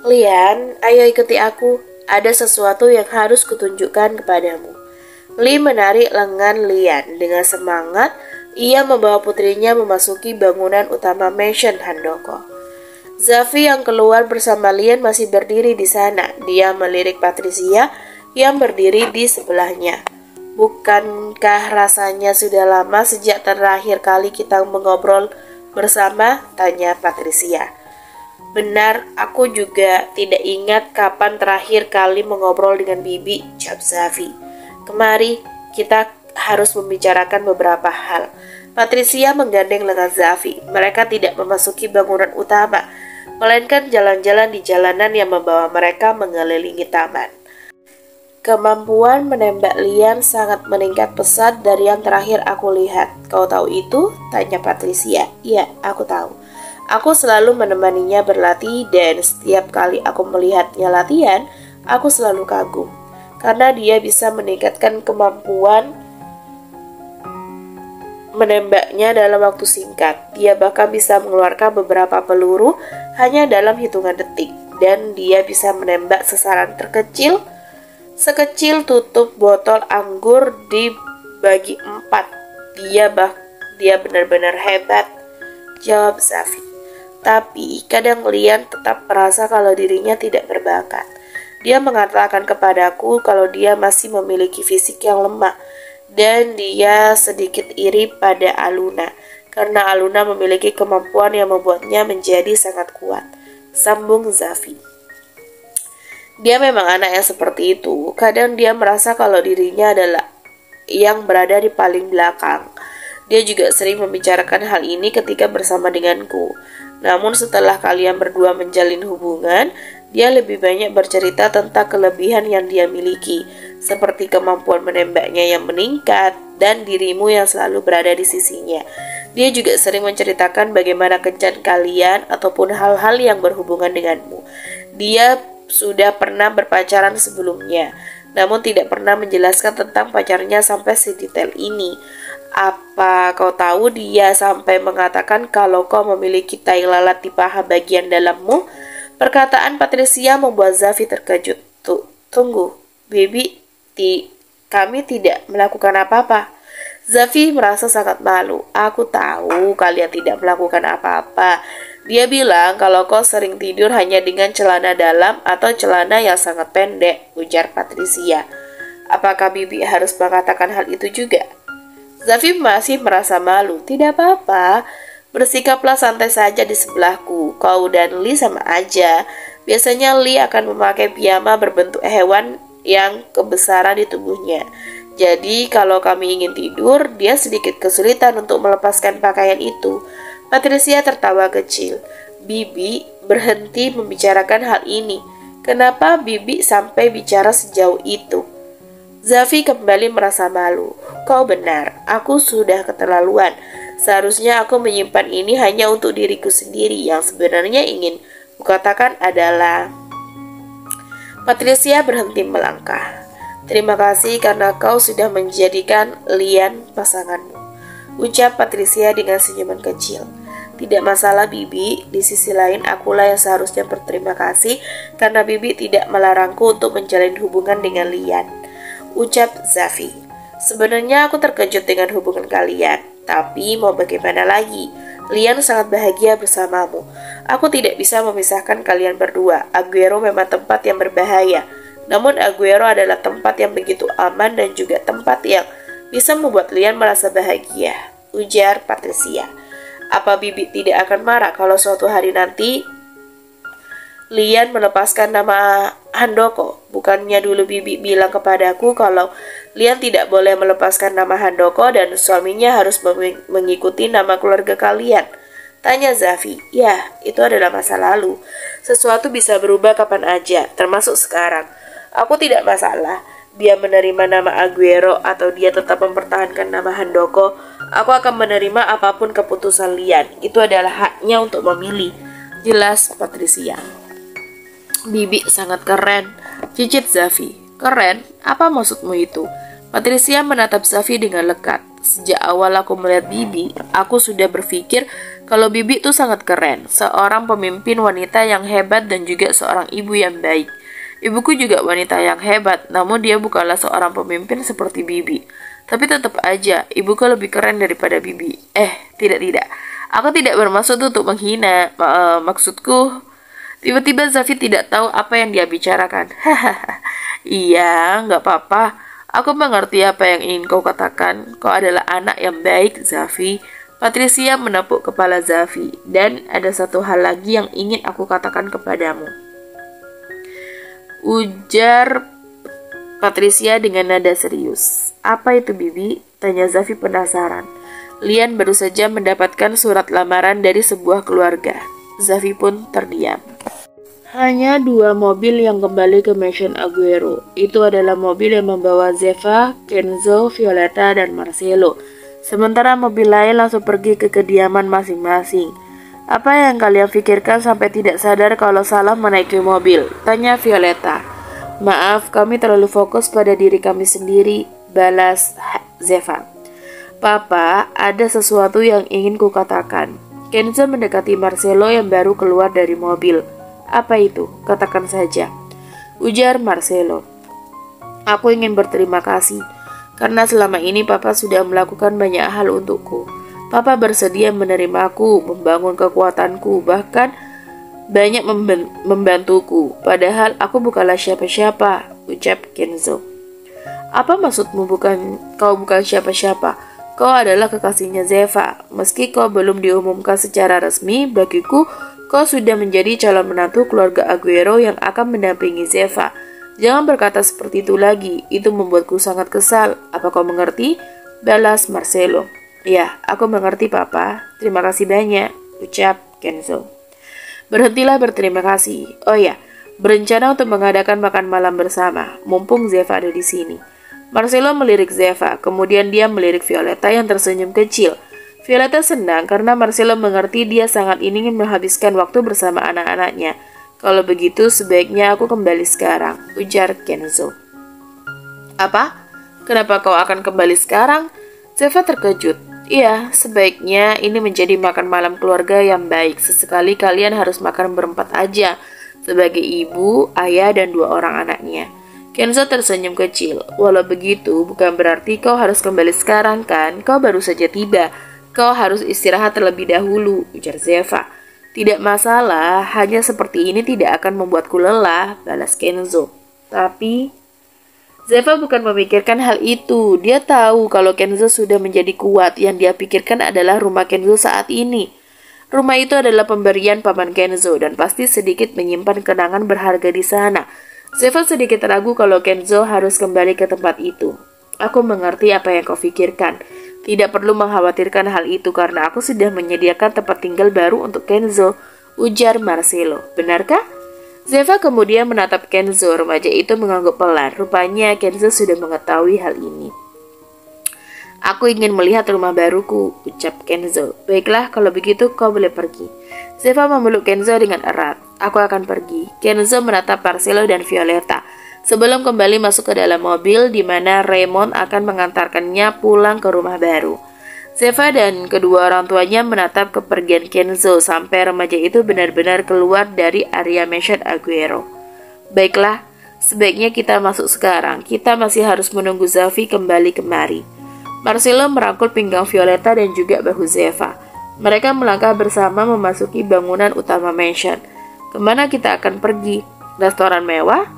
Lian, ayo ikuti aku. Ada sesuatu yang harus kutunjukkan kepadamu. Lee menarik lengan Lian dengan semangat. Ia membawa putrinya memasuki bangunan utama mansion Handoko. Zafi yang keluar bersama Lian masih berdiri di sana. Dia melirik Patricia yang berdiri di sebelahnya. Bukankah rasanya sudah lama sejak terakhir kali kita mengobrol bersama? Tanya Patricia. Benar, aku juga tidak ingat kapan terakhir kali mengobrol dengan Bibi, jawab Zafi. Kemari, kita harus membicarakan beberapa hal. Patricia menggandeng lengan Zafi. Mereka tidak memasuki bangunan utama, melainkan jalan-jalan di jalanan yang membawa mereka mengelilingi taman. Kemampuan menembak Lian sangat meningkat pesat dari yang terakhir aku lihat. Kau tahu itu? Tanya Patricia. Iya, aku tahu. Aku selalu menemaninya berlatih dan setiap kali aku melihatnya latihan, aku selalu kagum. Karena dia bisa meningkatkan kemampuan menembaknya dalam waktu singkat. Dia bahkan bisa mengeluarkan beberapa peluru hanya dalam hitungan detik. Dan dia bisa menembak sasaran terkecil sekecil tutup botol anggur dibagi 4. Dia benar-benar hebat, jawab Zafi. Tapi kadang Lian tetap merasa kalau dirinya tidak berbakat. Dia mengatakan kepadaku kalau dia masih memiliki fisik yang lemah. Dan dia sedikit iri pada Aluna. Karena Aluna memiliki kemampuan yang membuatnya menjadi sangat kuat. Sambung Zafi. Dia memang anak yang seperti itu. Kadang dia merasa kalau dirinya adalah yang berada di paling belakang. Dia juga sering membicarakan hal ini ketika bersama denganku. Namun setelah kalian berdua menjalin hubungan, dia lebih banyak bercerita tentang kelebihan yang dia miliki, seperti kemampuan menembaknya yang meningkat dan dirimu yang selalu berada di sisinya. Dia juga sering menceritakan bagaimana kencan kalian ataupun hal-hal yang berhubungan denganmu. Dia sudah pernah berpacaran sebelumnya, namun tidak pernah menjelaskan tentang pacarnya sampai sedetail ini. Apa kau tahu dia sampai mengatakan kalau kau memiliki tai lalat di paha bagian dalammu? Perkataan Patricia membuat Zafi terkejut. Tunggu, Bibi, kami tidak melakukan apa-apa. Zafi merasa sangat malu. Aku tahu kalian tidak melakukan apa-apa. Dia bilang kalau kau sering tidur hanya dengan celana dalam atau celana yang sangat pendek, ujar Patricia. Apakah Bibi harus mengatakan hal itu juga? Zafi masih merasa malu. Tidak apa-apa, bersikaplah santai saja di sebelahku. Kau dan Lee sama aja. Biasanya Lee akan memakai piyama berbentuk hewan yang kebesaran di tubuhnya. Jadi kalau kami ingin tidur, dia sedikit kesulitan untuk melepaskan pakaian itu. Patricia tertawa kecil. Bibi berhenti membicarakan hal ini. Kenapa Bibi sampai bicara sejauh itu? Zafi kembali merasa malu. Kau benar, aku sudah keterlaluan. Seharusnya aku menyimpan ini hanya untuk diriku sendiri. Yang sebenarnya ingin kukatakan adalah... Patricia berhenti melangkah. Terima kasih karena kau sudah menjadikan Lian pasanganmu, ucap Patricia dengan senyuman kecil. Tidak masalah Bibi, di sisi lain akulah yang seharusnya berterima kasih karena Bibi tidak melarangku untuk menjalin hubungan dengan Lian, ucap Zafi. Sebenarnya aku terkejut dengan hubungan kalian, tapi mau bagaimana lagi? Lian sangat bahagia bersamamu. Aku tidak bisa memisahkan kalian berdua. Aguero memang tempat yang berbahaya, namun Aguero adalah tempat yang begitu aman dan juga tempat yang bisa membuat Lian merasa bahagia, ujar Patricia. Apa Bibi tidak akan marah kalau suatu hari nanti Lian melepaskan nama Handoko? Bukannya dulu Bibi bilang kepadaku kalau Lian tidak boleh melepaskan nama Handoko dan suaminya harus mengikuti nama keluarga kalian? Tanya Zafi. Ya, itu adalah masa lalu. Sesuatu bisa berubah kapan aja, termasuk sekarang. Aku tidak masalah dia menerima nama Aguero atau dia tetap mempertahankan nama Handoko. Aku akan menerima apapun keputusan Lian. Itu adalah haknya untuk memilih, jelas Patricia. Bibi sangat keren, cicit Zafi. Keren? Apa maksudmu itu? Patricia menatap Zafi dengan lekat. Sejak awal aku melihat Bibi, aku sudah berpikir Kalau Bibi tuh sangat keren, seorang pemimpin wanita yang hebat dan juga seorang ibu yang baik. Ibuku juga wanita yang hebat, namun dia bukanlah seorang pemimpin seperti Bibi. Tapi tetap aja, ibuku lebih keren daripada Bibi. Tidak. Aku tidak bermaksud untuk menghina. Maksudku, tiba-tiba Zafi tidak tahu apa yang dia bicarakan. Iya, nggak apa-apa. Aku mengerti apa yang ingin kau katakan. Kau adalah anak yang baik, Zafi. Patricia menepuk kepala Zafi. Dan ada satu hal lagi yang ingin aku katakan kepadamu, ujar Patricia dengan nada serius. Apa itu, Bibi? Tanya Zafi penasaran. Lian baru saja mendapatkan surat lamaran dari sebuah keluarga. Zafi pun terdiam. Hanya 2 mobil yang kembali ke Mansion Aguero. Itu adalah mobil yang membawa Zeva, Kenzo, Violeta, dan Marcelo. Sementara mobil lain langsung pergi ke kediaman masing-masing. Apa yang kalian pikirkan sampai tidak sadar kalau salah menaiki mobil? Tanya Violeta. Maaf, kami terlalu fokus pada diri kami sendiri, balas Zeva. Papa, ada sesuatu yang ingin kukatakan. Kenzo mendekati Marcelo yang baru keluar dari mobil. Apa itu? Katakan saja, ujar Marcelo. Aku ingin berterima kasih, karena selama ini Papa sudah melakukan banyak hal untukku. Papa bersedia menerimaku, membangun kekuatanku, bahkan banyak membantuku. Padahal aku bukanlah siapa-siapa, ucap Kenzo. Apa maksudmu kau bukan siapa-siapa? Kau adalah kekasihnya Zeva. Meski kau belum diumumkan secara resmi, bagiku kau sudah menjadi calon menantu keluarga Aguero yang akan mendampingi Zeva. Jangan berkata seperti itu lagi, itu membuatku sangat kesal. Apa kau mengerti? Balas Marcelo. Ya, aku mengerti, Papa. Terima kasih banyak, ucap Kenzo. Berhentilah berterima kasih. Oh ya, berencana untuk mengadakan makan malam bersama, mumpung Zeva ada di sini. Marcelo melirik Zeva, kemudian dia melirik Violeta yang tersenyum kecil. Violeta senang karena Marcelo mengerti dia sangat ingin menghabiskan waktu bersama anak-anaknya. Kalau begitu, sebaiknya aku kembali sekarang, ujar Kenzo. Apa? Kenapa kau akan kembali sekarang? Zeva terkejut. Iya, sebaiknya ini menjadi makan malam keluarga yang baik. Sesekali kalian harus makan berempat aja, sebagai ibu, ayah, dan 2 orang anaknya. Kenzo tersenyum kecil. Walau begitu, bukan berarti kau harus kembali sekarang kan? Kau baru saja tiba. Kau harus istirahat terlebih dahulu, ujar Zeva. Tidak masalah, hanya seperti ini tidak akan membuatku lelah, balas Kenzo. Tapi Zeva bukan memikirkan hal itu. Dia tahu kalau Kenzo sudah menjadi kuat. Yang dia pikirkan adalah rumah Kenzo saat ini. Rumah itu adalah pemberian paman Kenzo dan pasti sedikit menyimpan kenangan berharga di sana. Zeva sedikit ragu kalau Kenzo harus kembali ke tempat itu. Aku mengerti apa yang kau pikirkan. Tidak perlu mengkhawatirkan hal itu karena aku sudah menyediakan tempat tinggal baru untuk Kenzo, ujar Marcelo. Benarkah? Zeva kemudian menatap Kenzo. Remaja itu mengangguk pelan. Rupanya Kenzo sudah mengetahui hal ini. Aku ingin melihat rumah baruku, ucap Kenzo. Baiklah, kalau begitu kau boleh pergi. Zeva memeluk Kenzo dengan erat. Aku akan pergi. Kenzo menatap Marcelo dan Violeta sebelum kembali masuk ke dalam mobil di mana Raymond akan mengantarkannya pulang ke rumah baru. Zeva dan kedua orang tuanya menatap kepergian Kenzo sampai remaja itu benar-benar keluar dari area Mansion Aguero. Baiklah, sebaiknya kita masuk sekarang. Kita masih harus menunggu Zafi kembali kemari. Marcelo merangkul pinggang Violeta dan juga bahu Zeva. Mereka melangkah bersama memasuki bangunan utama mansion. Kemana kita akan pergi? Restoran mewah?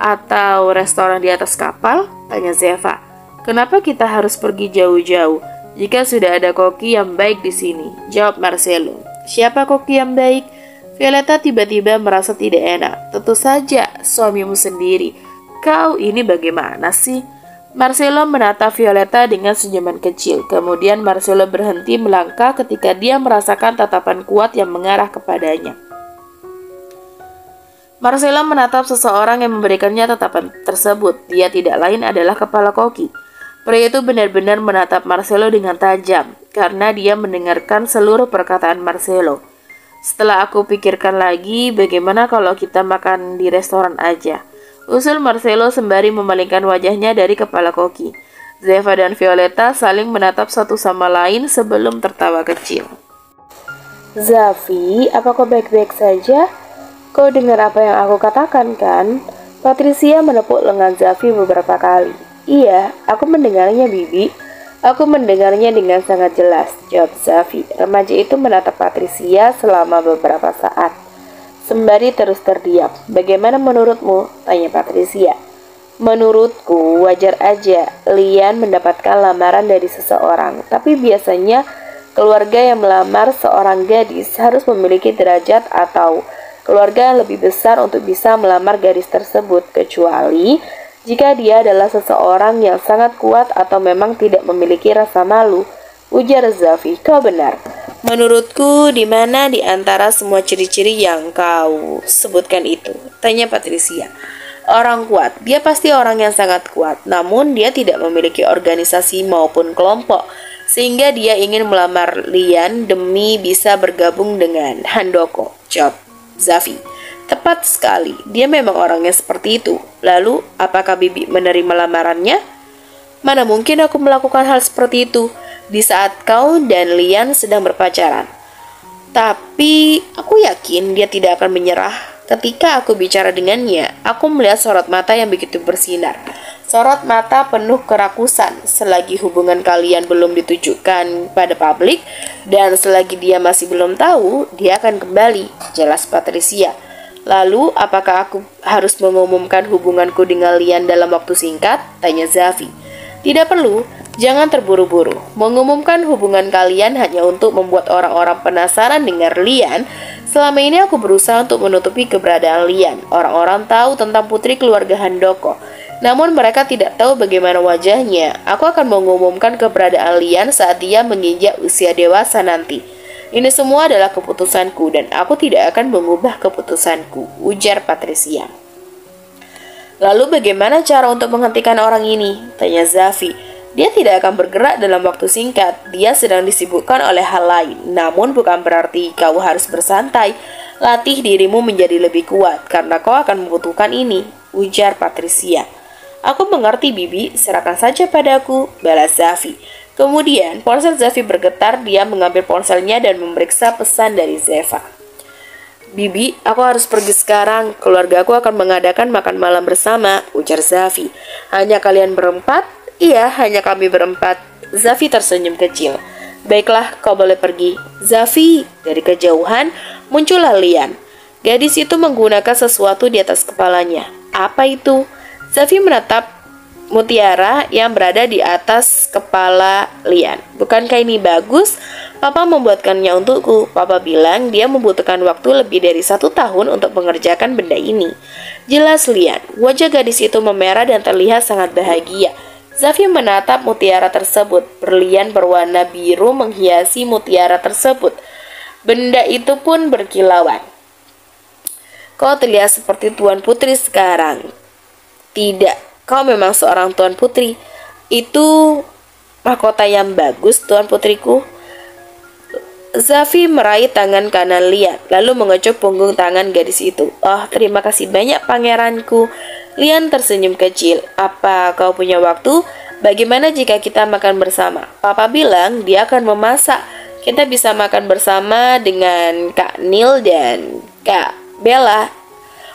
Atau restoran di atas kapal? Tanya Zeva. Kenapa kita harus pergi jauh-jauh jika sudah ada koki yang baik di sini? Jawab Marcelo. Siapa koki yang baik? Violeta tiba-tiba merasa tidak enak. Tentu saja suamimu sendiri. Kau ini bagaimana sih? Marcelo menatap Violeta dengan senyuman kecil. Kemudian Marcelo berhenti melangkah ketika dia merasakan tatapan kuat yang mengarah kepadanya. Marcelo menatap seseorang yang memberikannya tatapan tersebut. Dia tidak lain adalah kepala koki. Pria itu benar-benar menatap Marcelo dengan tajam karena dia mendengarkan seluruh perkataan Marcelo. Setelah aku pikirkan lagi, bagaimana kalau kita makan di restoran aja? Usul Marcelo sembari memalingkan wajahnya dari kepala koki. Zeva dan Violeta saling menatap satu sama lain sebelum tertawa kecil. Zafi, apa kau baik-baik saja? Kau dengar apa yang aku katakan kan? Patricia menepuk lengan Zafi beberapa kali. Iya, aku mendengarnya, Bibi. Aku mendengarnya dengan sangat jelas, jawab Zafi. Remaja itu menatap Patricia selama beberapa saat, sembari terus terdiam. Bagaimana menurutmu? Tanya Patricia. Menurutku wajar aja Lian mendapatkan lamaran dari seseorang, tapi biasanya keluarga yang melamar seorang gadis harus memiliki derajat atau keluarga yang lebih besar untuk bisa melamar gadis tersebut, kecuali jika dia adalah seseorang yang sangat kuat atau memang tidak memiliki rasa malu. Ujar Zafi. Kau benar. Menurutku, di mana di antara semua ciri-ciri yang kau sebutkan itu? Tanya Patricia. Orang kuat, dia pasti orang yang sangat kuat, namun dia tidak memiliki organisasi maupun kelompok, sehingga dia ingin melamar Lian demi bisa bergabung dengan Handoko, jawab Zafi. Tepat sekali, dia memang orangnya seperti itu. Lalu, apakah Bibi menerima lamarannya? Mana mungkin aku melakukan hal seperti itu di saat kau dan Lian sedang berpacaran. Tapi, aku yakin dia tidak akan menyerah. Ketika aku bicara dengannya, aku melihat sorot mata yang begitu bersinar. Sorot mata penuh kerakusan. Selagi hubungan kalian belum ditujukan pada publik, dan selagi dia masih belum tahu, dia akan kembali, jelas Patricia. Lalu, apakah aku harus mengumumkan hubunganku dengan Lian dalam waktu singkat? Tanya Zafi. Tidak perlu, jangan terburu-buru. Mengumumkan hubungan kalian hanya untuk membuat orang-orang penasaran dengan Lian. Selama ini aku berusaha untuk menutupi keberadaan Lian. Orang-orang tahu tentang putri keluarga Handoko, namun mereka tidak tahu bagaimana wajahnya. Aku akan mengumumkan keberadaan Lian saat dia menginjak usia dewasa nanti. Ini semua adalah keputusanku dan aku tidak akan mengubah keputusanku, ujar Patricia. Lalu bagaimana cara untuk menghentikan orang ini? Tanya Zafi. Dia tidak akan bergerak dalam waktu singkat. Dia sedang disibukkan oleh hal lain. Namun bukan berarti kau harus bersantai. Latih dirimu menjadi lebih kuat, karena kau akan membutuhkan ini, ujar Patricia. Aku mengerti, Bibi. Serahkan saja padaku, balas Zafi. Kemudian ponsel Zafi bergetar. Dia mengambil ponselnya dan memeriksa pesan dari Zeva. Bibi, aku harus pergi sekarang. Keluarga aku akan mengadakan makan malam bersama, ujar Zafi. Hanya kalian berempat? Iya, hanya kami berempat. Zafi tersenyum kecil. Baiklah, kau boleh pergi. Zafi, dari kejauhan muncullah Lian. Gadis itu menggunakan sesuatu di atas kepalanya. Apa itu? Zafi menatap mutiara yang berada di atas kepala Lian. Bukankah ini bagus? Papa membuatkannya untukku. Papa bilang dia membutuhkan waktu lebih dari 1 tahun untuk mengerjakan benda ini. Jelas Lian. Wajah gadis itu memerah dan terlihat sangat bahagia. Zafi menatap mutiara tersebut. Berlian berwarna biru menghiasi mutiara tersebut. Benda itu pun berkilauan. Kau terlihat seperti Tuan Putri sekarang. Tidak, kau memang seorang Tuan Putri. Itu mahkota yang bagus, Tuan Putriku. Zafi meraih tangan kanan Lian, lalu mengecup punggung tangan gadis itu. Oh, terima kasih banyak pangeranku. Lian tersenyum kecil. Apa kau punya waktu? Bagaimana jika kita makan bersama? Papa bilang dia akan memasak. Kita bisa makan bersama dengan Kak Neil dan Kak Bella.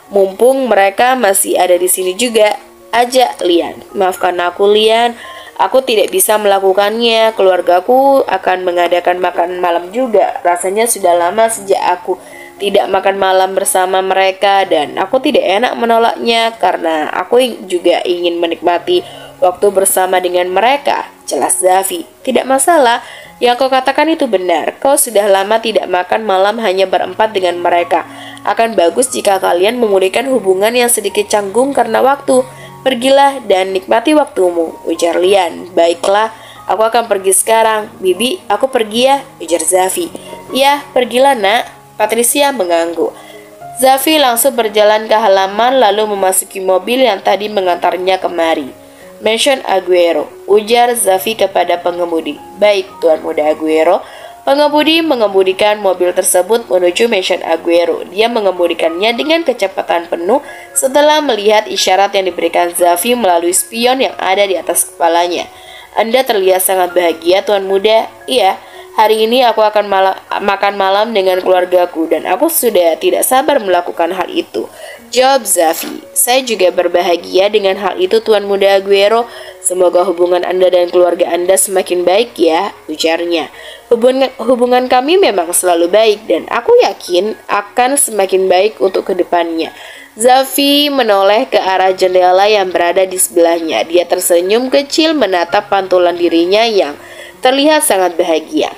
Mumpung mereka masih ada di sini juga. Ajak Lian. Maafkan aku, Lian. Aku tidak bisa melakukannya. Keluargaku akan mengadakan makan malam juga. Rasanya sudah lama sejak aku tidak makan malam bersama mereka, dan aku tidak enak menolaknya karena aku juga ingin menikmati waktu bersama dengan mereka, jelas Zafi. Tidak masalah, yang kau katakan itu benar. Kau sudah lama tidak makan malam hanya berempat dengan mereka. Akan bagus jika kalian memulihkan hubungan yang sedikit canggung karena waktu. Pergilah dan nikmati waktumu, ujar Lian. Baiklah, aku akan pergi sekarang. Bibi, aku pergi ya, ujar Zafi. Ya, pergilah nak. Patricia mengangguk. Zafi langsung berjalan ke halaman lalu memasuki mobil yang tadi mengantarnya kemari. Mansion Aguero, ujar Zafi kepada pengemudi. Baik, Tuan Muda Aguero. Pengemudi mengemudikan mobil tersebut menuju Mansion Aguero. Dia mengemudikannya dengan kecepatan penuh setelah melihat isyarat yang diberikan Zafi melalui spion yang ada di atas kepalanya. Anda terlihat sangat bahagia, Tuan Muda. Iya, Hari ini aku akan makan malam dengan keluargaku dan aku sudah tidak sabar melakukan hal itu. Jawab Zafi. Saya juga berbahagia dengan hal itu, Tuan Muda Aguero. Semoga hubungan Anda dan keluarga Anda semakin baik ya, ujarnya. Hubungan kami memang selalu baik dan aku yakin akan semakin baik untuk kedepannya. Zafi menoleh ke arah jendela yang berada di sebelahnya. Dia tersenyum kecil menatap pantulan dirinya yang terlihat sangat bahagia.